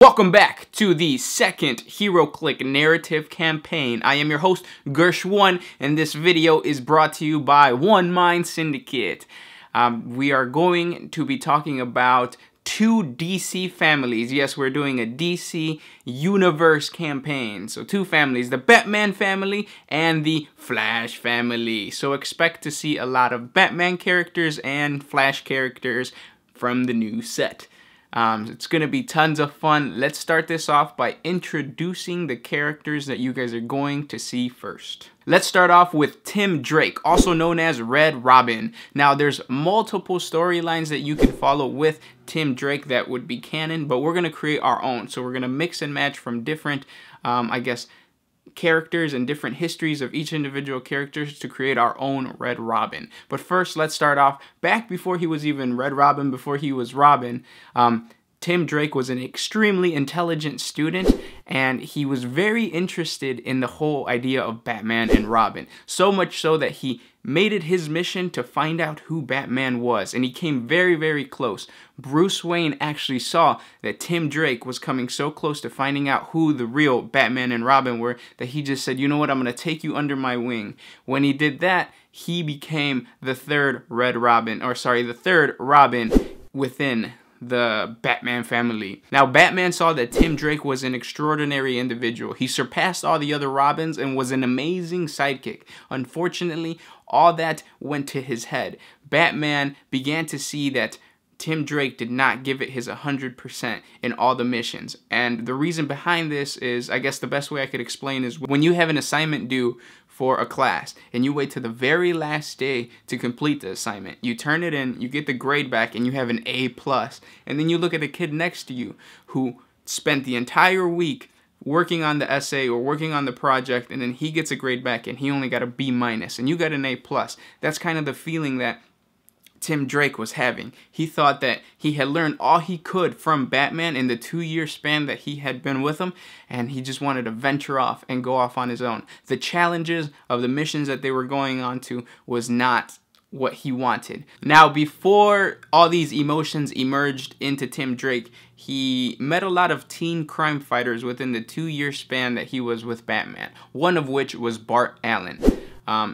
Welcome back to the second Heroclix Narrative Campaign. I am your host, Gursh One, and this video is brought to you by One Mind Syndicate. We are going to be talking about two DC families. Yes, we're doing a DC universe campaign. So two families, the Batman family and the Flash family. So expect to see a lot of Batman characters and Flash characters from the new set. It's going to be tons of fun. Let's start this off by introducing the characters that you guys are going to see first. Let's start off with Tim Drake, also known as Red Robin. Now, there's multiple storylines that you can follow with Tim Drake that would be canon, but we're going to create our own. So we're going to mix and match from different, characters and different histories of each individual characters to create our own Red Robin. But first, let's start off back before he was even Red Robin, before he was Robin. Tim Drake was an extremely intelligent student, and he was very interested in the whole idea of Batman and Robin. So much so that he made it his mission to find out who Batman was, and he came very, very close. Bruce Wayne actually saw that Tim Drake was coming so close to finding out who the real Batman and Robin were that he just said, you know what, I'm going to take you under my wing. When he did that, he became the third the third Robin within the Batman family. Now, Batman saw that Tim Drake was an extraordinary individual. He surpassed all the other Robins and was an amazing sidekick. Unfortunately, all that went to his head. Batman began to see that Tim Drake did not give it his 100% in all the missions. And the reason behind this is, I guess the best way I could explain is when you have an assignment due for a class and you wait to the very last day to complete the assignment. You turn it in, you get the grade back, and you have an A+. And then you look at the kid next to you who spent the entire week working on the essay or working on the project, and then he gets a grade back and he only got a B- and you got an A+. That's kind of the feeling that Tim Drake was having. He thought that he had learned all he could from Batman in the 2-year span that he had been with him, and he just wanted to venture off and go off on his own. The challenges of the missions that they were going on to was not what he wanted. Now, before all these emotions emerged into Tim Drake, he met a lot of teen crime fighters within the 2-year span that he was with Batman, one of which was Bart Allen.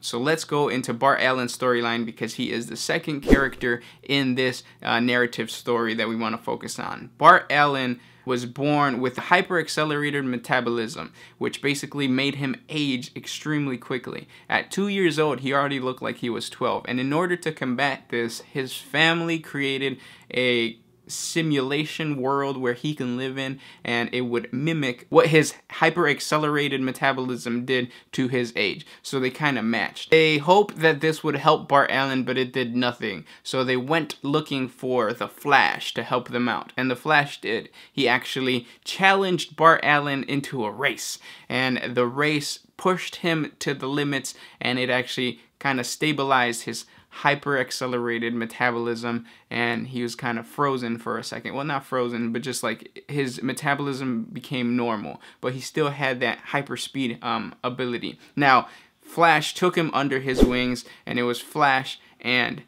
So let's go into Bart Allen's storyline because he is the second character in this narrative story that we want to focus on. Bart Allen was born with hyper-accelerated metabolism, which basically made him age extremely quickly. At 2 years old, he already looked like he was 12. And in order to combat this, his family created a simulation world where he can live in, and it would mimic what his hyper-accelerated metabolism did to his age. So they kind of matched. They hoped that this would help Bart Allen, but it did nothing. So they went looking for the Flash to help them out, and the Flash did. He actually challenged Bart Allen into a race, and the race pushed him to the limits, and it actually kind of stabilized his hyper-accelerated metabolism, and he was kind of frozen for a second. Well, not frozen, but just like his metabolism became normal, but he still had that hyperspeed ability. Now, Flash took him under his wings, and it was Flash and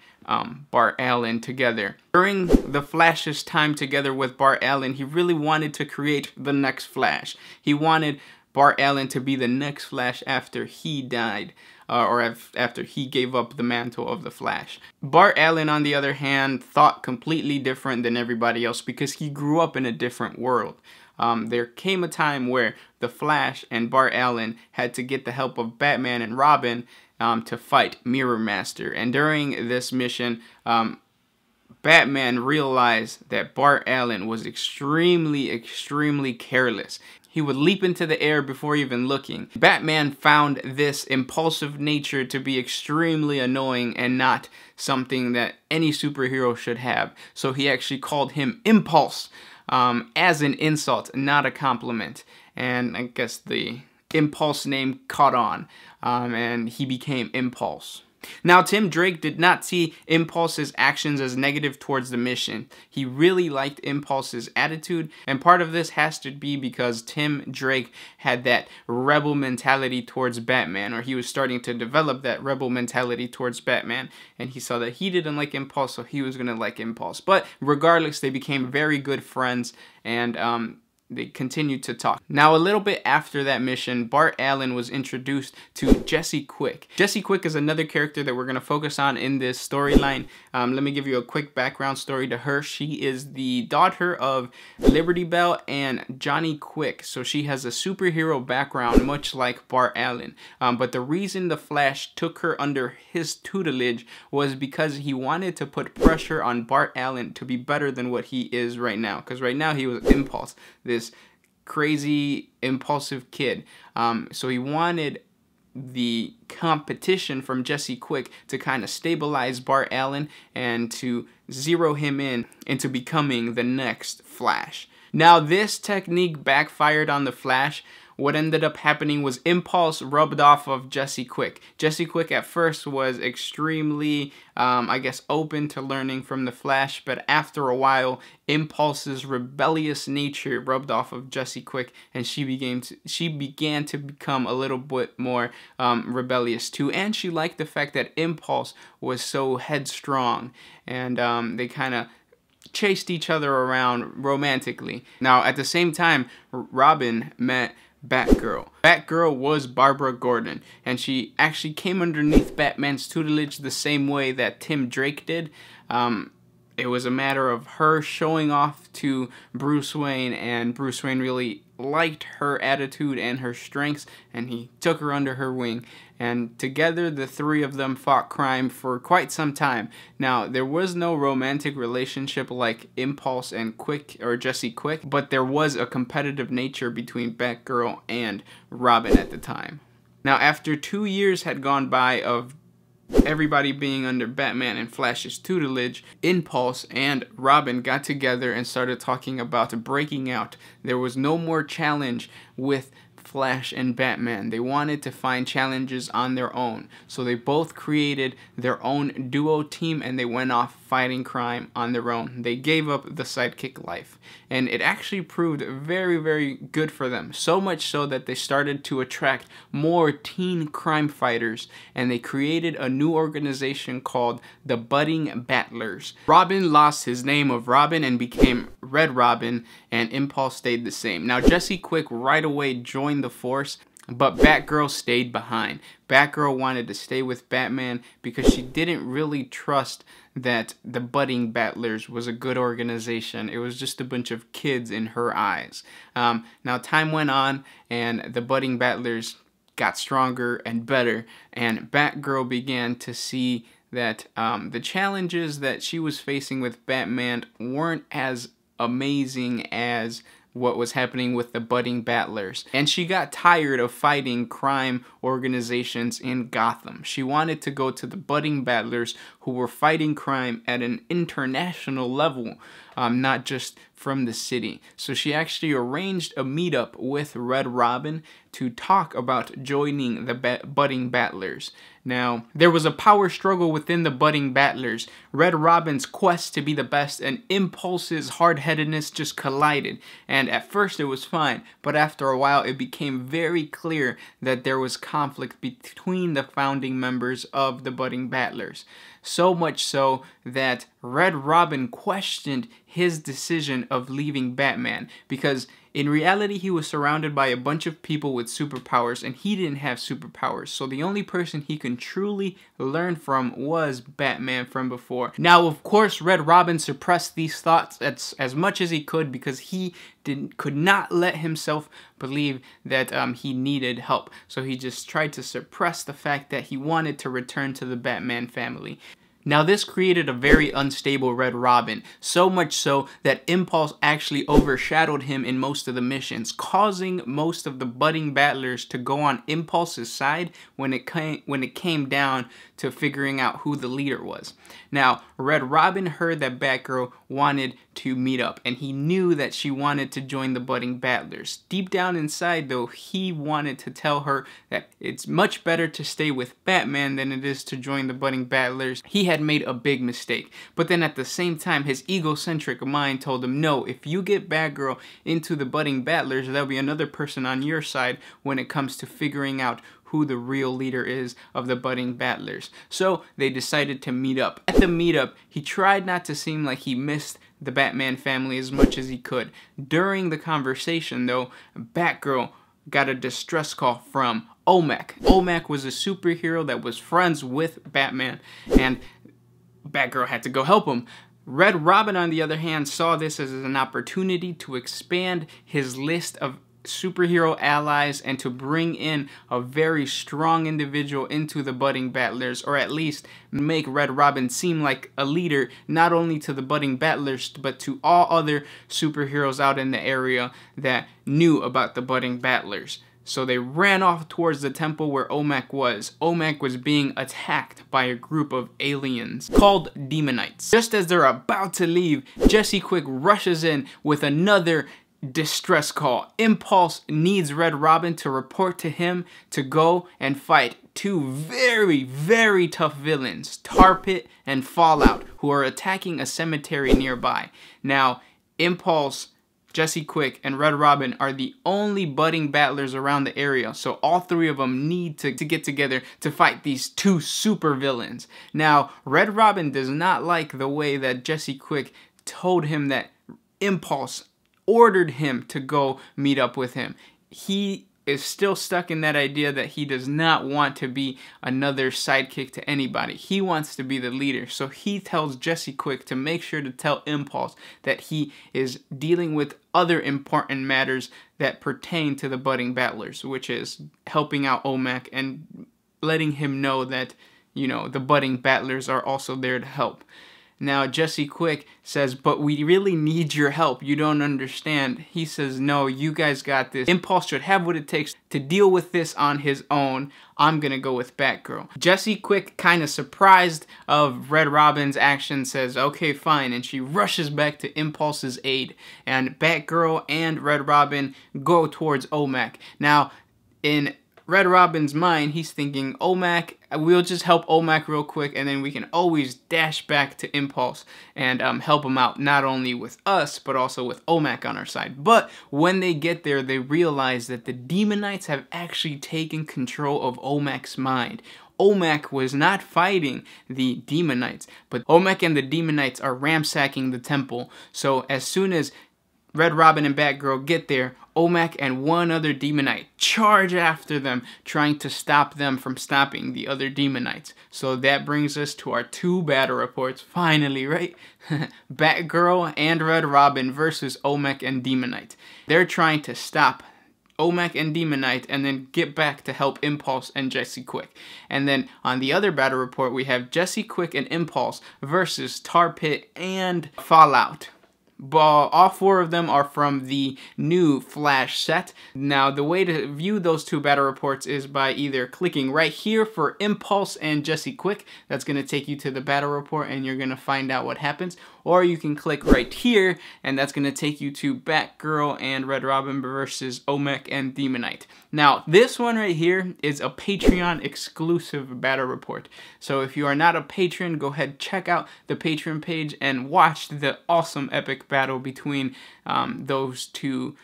Bart Allen together. During the Flash's time together with Bart Allen, he really wanted to create the next Flash. He wanted Bart Allen to be the next Flash after he died, after he gave up the mantle of the Flash. Bart Allen, on the other hand, thought completely different than everybody else because he grew up in a different world. There came a time where the Flash and Bart Allen had to get the help of Batman and Robin to fight Mirror Master. And during this mission, Batman realized that Bart Allen was extremely, extremely careless. He would leap into the air before even looking. Batman found this impulsive nature to be extremely annoying and not something that any superhero should have. So he actually called him Impulse as an insult, not a compliment. And I guess the Impulse name caught on, and he became Impulse. Now, Tim Drake did not see Impulse's actions as negative towards the mission. He really liked Impulse's attitude, and part of this has to be because Tim Drake had that rebel mentality towards Batman, or he was starting to develop that rebel mentality towards Batman, and he saw that he didn't like Impulse, so he was going to like Impulse. But regardless, they became very good friends, and they continued to talk. Now, a little bit after that mission, Bart Allen was introduced to Jesse Quick. Jesse Quick is another character that we're going to focus on in this storyline. Let me give you a quick background story to her. She is the daughter of Liberty Bell and Johnny Quick, so she has a superhero background, much like Bart Allen. But the reason the Flash took her under his tutelage was because he wanted to put pressure on Bart Allen to be better than what he is right now. Because right now he was Impulse, this crazy impulsive kid. So he wanted the competition from Jesse Quick to kind of stabilize Bart Allen and to zero him in into becoming the next Flash. Now, this technique backfired on the Flash. What ended up happening was Impulse rubbed off of Jesse Quick. Jesse Quick at first was extremely, I guess, open to learning from the Flash, but after a while, Impulse's rebellious nature rubbed off of Jesse Quick, and she began to become a little bit more rebellious too. And she liked the fact that Impulse was so headstrong, and they kind of chased each other around romantically. Now, at the same time, Robin met Batgirl. Batgirl was Barbara Gordon, and she actually came underneath Batman's tutelage the same way that Tim Drake did. It was a matter of her showing off to Bruce Wayne, and Bruce Wayne really liked her attitude and her strengths, and he took her under her wing. And together, the three of them fought crime for quite some time. Now, there was no romantic relationship like Impulse and Quick, or Jesse Quick, but there was a competitive nature between Batgirl and Robin at the time. Now, after 2 years had gone by of everybody being under Batman and Flash's tutelage, Impulse and Robin got together and started talking about breaking out. There was no more challenge with Flash and Batman. They wanted to find challenges on their own. So they both created their own duo team, and they went off fighting crime on their own. They gave up the sidekick life. And it actually proved very, very good for them. So much so that they started to attract more teen crime fighters, and they created a new organization called the Budding Battlers. Robin lost his name of Robin and became Red Robin, and Impulse stayed the same. Now, Jesse Quick right away joined the force, but Batgirl stayed behind. Batgirl wanted to stay with Batman because she didn't really trust that the Budding Battlers was a good organization. It was just a bunch of kids in her eyes. Now, time went on, and the Budding Battlers got stronger and better, and Batgirl began to see that the challenges that she was facing with Batman weren't as amazing as what was happening with the Budding Battlers. And she got tired of fighting crime organizations in Gotham. She wanted to go to the Budding Battlers, who were fighting crime at an international level, not just from the city. So she actually arranged a meetup with Red Robin to talk about joining the Budding Battlers. Now, there was a power struggle within the Budding Battlers. Red Robin's quest to be the best and Impulse's hard-headedness just collided. And at first it was fine, but after a while it became very clear that there was conflict between the founding members of the Budding Battlers. So much so that Red Robin questioned his decision of leaving Batman, because in reality he was surrounded by a bunch of people with superpowers and he didn't have superpowers. So the only person he can truly learn from was Batman from before. Now, of course, Red Robin suppressed these thoughts as much as he could, because he could not let himself believe that he needed help. So he just tried to suppress the fact that he wanted to return to the Batman family. Now, this created a very unstable Red Robin, so much so that Impulse actually overshadowed him in most of the missions, causing most of the Budding Battlers to go on Impulse's side when it came down to figuring out who the leader was. Now, Red Robin heard that Batgirl wanted to meet up, and he knew that she wanted to join the Budding Battlers. Deep down inside, though, he wanted to tell her that it's much better to stay with Batman than it is to join the Budding Battlers. He had made a big mistake, but then at the same time, his egocentric mind told him, no, if you get Batgirl into the Budding Battlers, there'll be another person on your side when it comes to figuring out who the real leader is of the budding battlers. So they decided to meet up. At the meetup, he tried not to seem like he missed the Batman family as much as he could. During the conversation, though, Batgirl got a distress call from Omac. Omac was a superhero that was friends with Batman, and Batgirl had to go help him. Red Robin, on the other hand, saw this as an opportunity to expand his list of superhero allies and to bring in a very strong individual into the budding battlers, or at least make Red Robin seem like a leader, not only to the budding battlers, but to all other superheroes out in the area that knew about the budding battlers. So they ran off towards the temple where Omac was. Omac was being attacked by a group of aliens called Demonites. Just as they're about to leave, Jesse Quick rushes in with another distress call. Impulse needs Red Robin to report to him to go and fight two very, very tough villains, Tarpit and Fallout, who are attacking a cemetery nearby. Now, Impulse, Jesse Quick, and Red Robin are the only budding battlers around the area, so all three of them need to get together to fight these two super villains. Now, Red Robin does not like the way that Jesse Quick told him that Impulse ordered him to go meet up with him. He is still stuck in that idea that he does not want to be another sidekick to anybody. He wants to be the leader. So he tells Jesse Quick to make sure to tell Impulse that he is dealing with other important matters that pertain to the budding battlers, which is helping out Omac and letting him know that, you know, the budding battlers are also there to help. Now, Jesse Quick says, but we really need your help. You don't understand. He says, no, you guys got this. Impulse should have what it takes to deal with this on his own. I'm gonna go with Batgirl. Jesse Quick, kind of surprised of Red Robin's action, says, okay, fine. And she rushes back to Impulse's aid. And Batgirl and Red Robin go towards Omac. Now, in Red Robin's mind, he's thinking, Omac, we'll just help Omac real quick, and then we can always dash back to Impulse and help him out, not only with us, but also with Omac on our side. But when they get there, they realize that the Demonites have actually taken control of Omac's mind. Omac was not fighting the Demonites, but Omac and the Demonites are ransacking the temple. So as soon as Red Robin and Batgirl get there, Omac and one other Demonite charge after them, trying to stop them from stopping the other Demonites. So that brings us to our two battle reports, finally, right? Batgirl and Red Robin versus Omac and Demonite. They're trying to stop Omac and Demonite and then get back to help Impulse and Jesse Quick. And then on the other battle report, we have Jesse Quick and Impulse versus Tarpit and Fallout. All four of them are from the new Flash set. Now, the way to view those two battle reports is by either clicking right here for Impulse and Jesse Quick. That's going to take you to the battle report and you're going to find out what happens. Or you can click right here and that's going to take you to Batgirl and Red Robin versus Omac and Demonite. Now, this one right here is a Patreon exclusive battle report. So if you are not a patron, go ahead, check out the Patreon page and watch the awesome epic battle between those two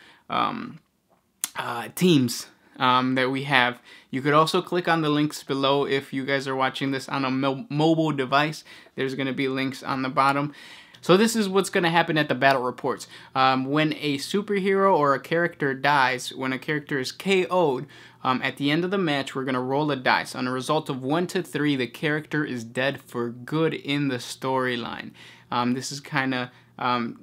teams that we have. You could also click on the links below if you guys are watching this on a mobile device. There's going to be links on the bottom. So this is what's going to happen at the battle reports. When a superhero or a character dies, when a character is KO'd, at the end of the match, we're going to roll a dice. On a result of 1 to 3, the character is dead for good in the storyline. This is kind of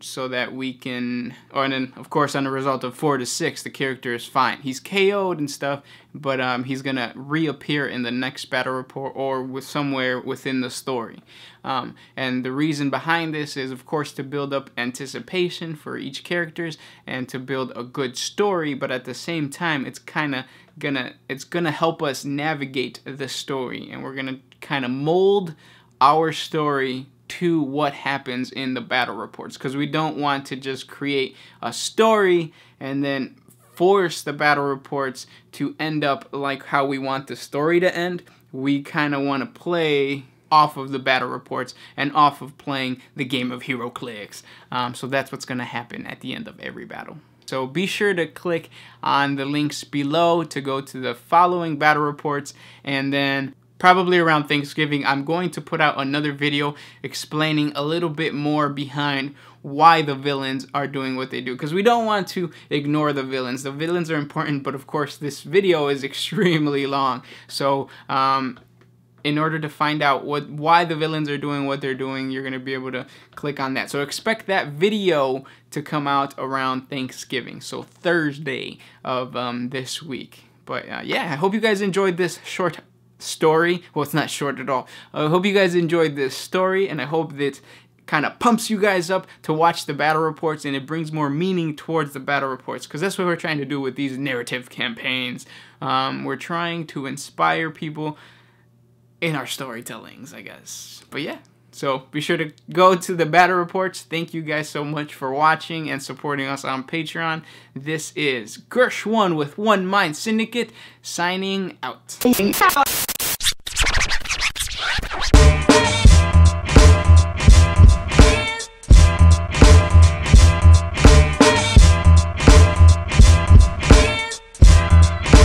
so that we can, and then of course on a result of 4 to 6, the character is fine. He's KO'd and stuff, but he's gonna reappear in the next battle report or with somewhere within the story. And the reason behind this is, of course, to build up anticipation for each characters and to build a good story. But at the same time, it's gonna help us navigate the story, and we're gonna kind of mold our story to what happens in the battle reports, because we don't want to just create a story and then force the battle reports to end up like how we want the story to end. We kind of want to play off of the battle reports and off of playing the game of Heroclix. So that's what's going to happen at the end of every battle. So be sure to click on the links below to go to the following battle reports, and then probably around Thanksgiving I'm going to put out another video explaining a little bit more behind why the villains are doing what they do, because we don't want to ignore the villains. The villains are important, but of course this video is extremely long. So in order to find out why the villains are doing what they're doing, you're going to be able to click on that. So expect that video to come out around Thanksgiving, so Thursday of this week. But yeah, I hope you guys enjoyed this short story. Well, it's not short at all. I hope you guys enjoyed this story, and I hope that kind of pumps you guys up to watch the battle reports, and it brings more meaning towards the battle reports, because that's what we're trying to do with these narrative campaigns. We're trying to inspire people in our storytellings, I guess. But yeah, so be sure to go to the battle reports. Thank you guys so much for watching and supporting us on Patreon. This is Gursh One with One Mind Syndicate, signing out.